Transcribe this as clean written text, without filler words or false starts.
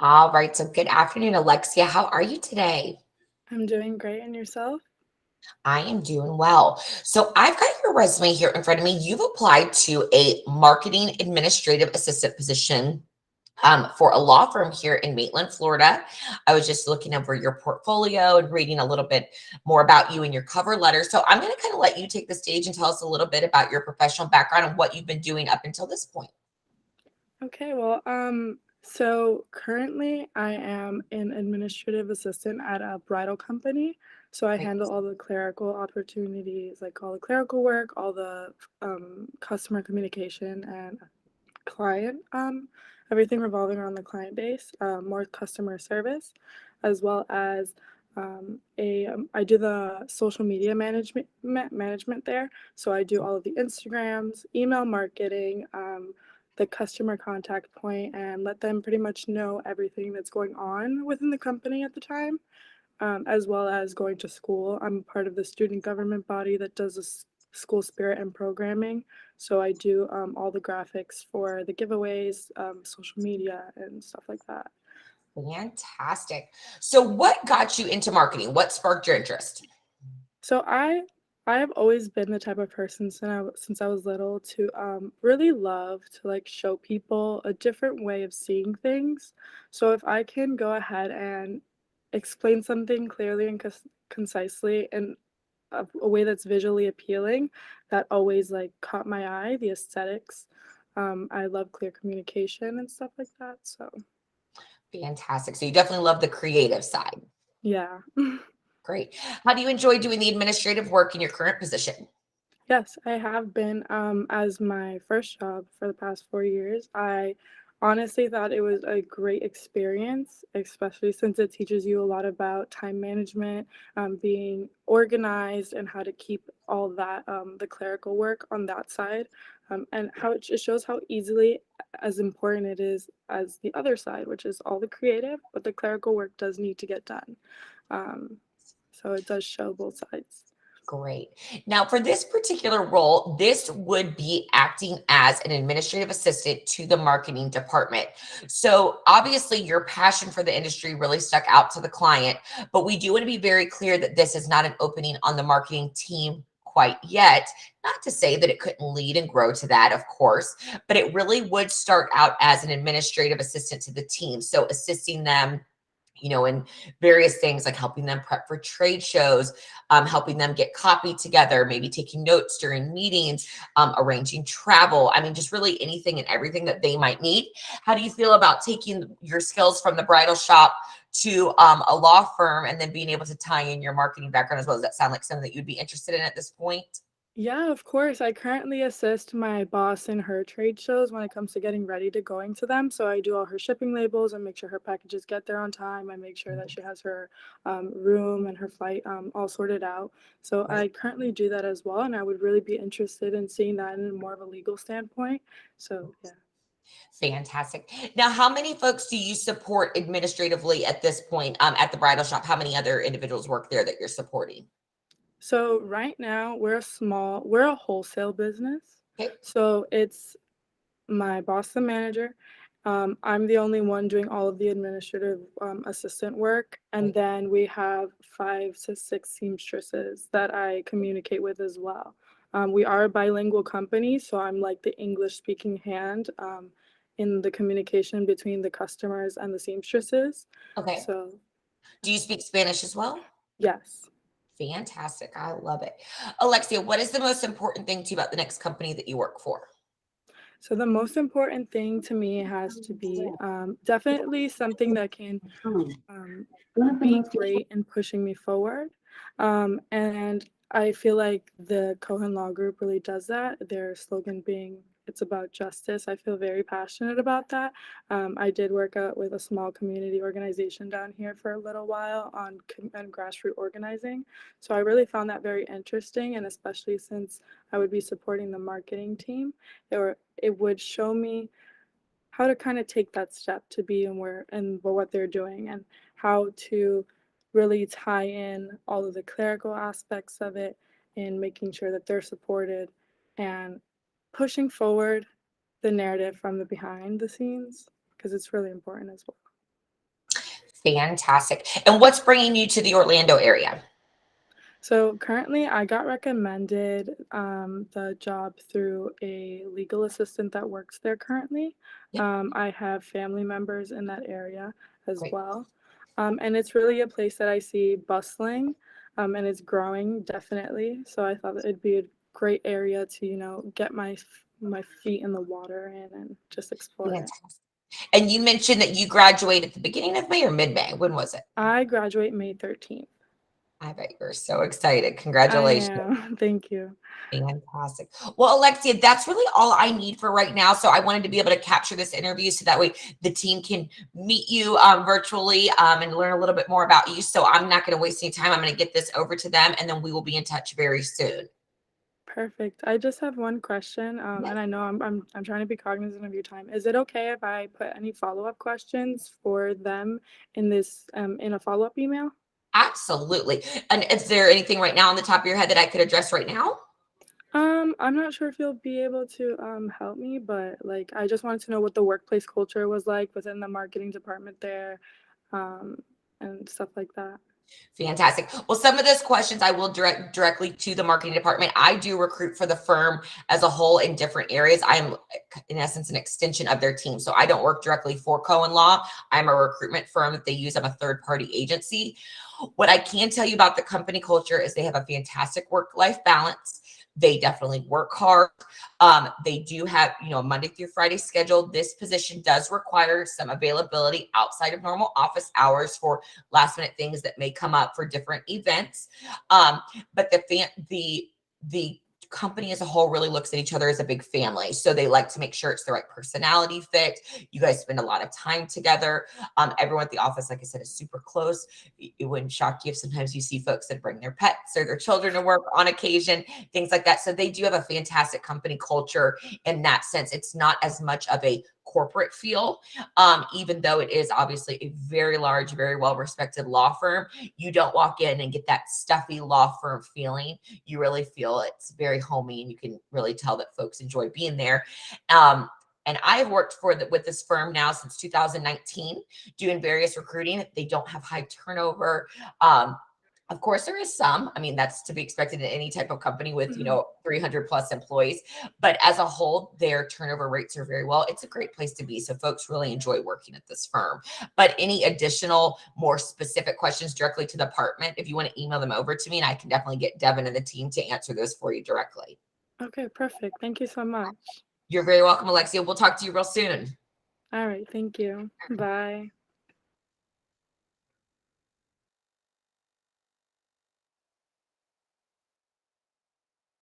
All right. So, good afternoon, Alexia. How are you today? I'm doing great. And yourself? I am doing well. So, I've got your resume here in front of me. You've applied to a marketing administrative assistant position for a law firm here in Maitland, Florida. I was just looking over your portfolio and reading a little bit more about you and your cover letter. So, I'm going to kind of let you take the stage and tell us a little bit about your professional background and what you've been doing up until this point. Okay, so currently I am an administrative assistant at a bridal company. So I Great. handle all the clerical opportunities, like all the clerical work, all the customer communication and client, everything revolving around the client base, more customer service, as well as I do the social media management there. So I do all of the Instagrams, email marketing, the customer contact point, and let them pretty much know everything that's going on within the company at the time, as well as going to school. I'm part of the student government body that does the school spirit and programming. So I do all the graphics for the giveaways, social media, and stuff like that. Fantastic. So, what got you into marketing? What sparked your interest? So I have always been the type of person since I was little to really love to like show people a different way of seeing things. So if I can go ahead and explain something clearly and concisely in a way that's visually appealing, that always like caught my eye, the aesthetics. I love clear communication and stuff like that. So Fantastic. So you definitely love the creative side. yeah. Great. How do you enjoy doing the administrative work in your current position? Yes, I have been, as my first job for the past 4 years. I honestly thought it was a great experience, especially since it teaches you a lot about time management, being organized, and how to keep all that, the clerical work on that side, and how it shows how easily as important it is as the other side, which is all the creative, but the clerical work does need to get done. Um, so it does show both sides. Great. Now, for this particular role, this would be acting as an administrative assistant to the marketing department. So, obviously, your passion for the industry really stuck out to the client, but we do want to be very clear that this is not an opening on the marketing team quite yet. Not to say that it couldn't lead and grow to that, of course, but it really would start out as an administrative assistant to the team. So, assisting them in various things like helping them prep for trade shows, helping them get copy together, maybe taking notes during meetings, arranging travel. I mean, just really anything and everything that they might need. How do you feel about taking your skills from the bridal shop to a law firm and then being able to tie in your marketing background as well? Does that sound like something that you'd be interested in at this point? Yeah, of course. I currently assist my boss in her trade shows when it comes to getting ready to going to them. So I do all her shipping labels and make sure her packages get there on time. I make sure that she has her room and her flight all sorted out. So Right. I currently do that as well, and I would really be interested in seeing that in more of a legal standpoint. So yeah. Fantastic. Now, how many folks do you support administratively at this point at the bridal shop? How many other individuals work there that you're supporting? So right now we're a wholesale business. Okay. So it's my boss, the manager. I'm the only one doing all of the administrative assistant work. And Right. then we have 5 to 6 seamstresses that I communicate with as well. We are a bilingual company, so I'm like the English speaking hand in the communication between the customers and the seamstresses. Okay. So, Do you speak Spanish as well? yes. Fantastic. I love it. Alexia, what is the most important thing to you about the next company that you work for? So the most important thing to me has to be definitely something that can um, be great in pushing me forward. And I feel like the Cohen Law Group really does that. Their slogan being "It's about justice." I feel very passionate about that. I did work out with a small community organization down here for a little while on grassroots organizing. So I really found that very interesting, and especially since I would be supporting the marketing team, it would show me how to kind of take that step to be and where and what they're doing, and how to really tie in all of the clerical aspects of it and making sure that they're supported and pushing forward the narrative from the behind the scenes, because it's really important as well. Fantastic. And what's bringing you to the Orlando area? So currently, I got recommended the job through a legal assistant that works there currently. Yep. I have family members in that area as Great. well. And it's really a place that I see bustling, and it's growing definitely. So I thought that it'd be a great area to, get my feet in the water and just explore it. Fantastic. And you mentioned that you graduated at the beginning of May or mid-May. When was it? I graduate May 13th. I bet you're so excited. I Congratulations. am. Thank you. Fantastic. Well, Alexia, that's really all I need for right now. So I wanted to be able to capture this interview so that way the team can meet you virtually and learn a little bit more about you. So I'm not going to waste any time. I'm going to get this over to them and then we will be in touch very soon. Perfect. I just have one question, Yeah, and I know I'm trying to be cognizant of your time. Is it okay if I put any follow-up questions for them in this in a follow-up email? absolutely. And is there anything right now on the top of your head that I could address right now? I'm not sure if you'll be able to help me, but like I just wanted to know what the workplace culture was like within the marketing department there, um, and stuff like that. Fantastic. Well, some of those questions I will direct directly to the marketing department. I do recruit for the firm as a whole in different areas. I'm, in essence, an extension of their team. So I don't work directly for Cohen Law. I'm a recruitment firm that they use. I'm a third party agency. What I can tell you about the company culture is they have a fantastic work-life balance. They definitely work hard. They do have, a Monday through Friday schedule. This position does require some availability outside of normal office hours for last minute things that may come up for different events. But the company as a whole really looks at each other as a big family. So they like to make sure it's the right personality fit. You guys spend a lot of time together. Everyone at the office, like I said, is super close. It wouldn't shock you if sometimes you see folks that bring their pets or their children to work on occasion, things like that. So they do have a fantastic company culture in that sense. It's not as much of a corporate feel, even though it is obviously a very large, very well-respected law firm. You don't walk in and get that stuffy law firm feeling. You really feel it's very homey, and you can really tell that folks enjoy being there. And I've worked with this firm now since 2019, doing various recruiting. They don't have high turnover. Of course, there is some. I mean, that's to be expected in any type of company with, Mhm. 300 plus employees. But as a whole, their turnover rates are very well. It's a great place to be. So folks really enjoy working at this firm. But any additional, more specific questions directly to the department, if you want to email them over to me, and I can definitely get Devin and the team to answer those for you directly. Okay, perfect. Thank you so much. You're very welcome, Alexia. We'll talk to you real soon. All right, thank you. Bye.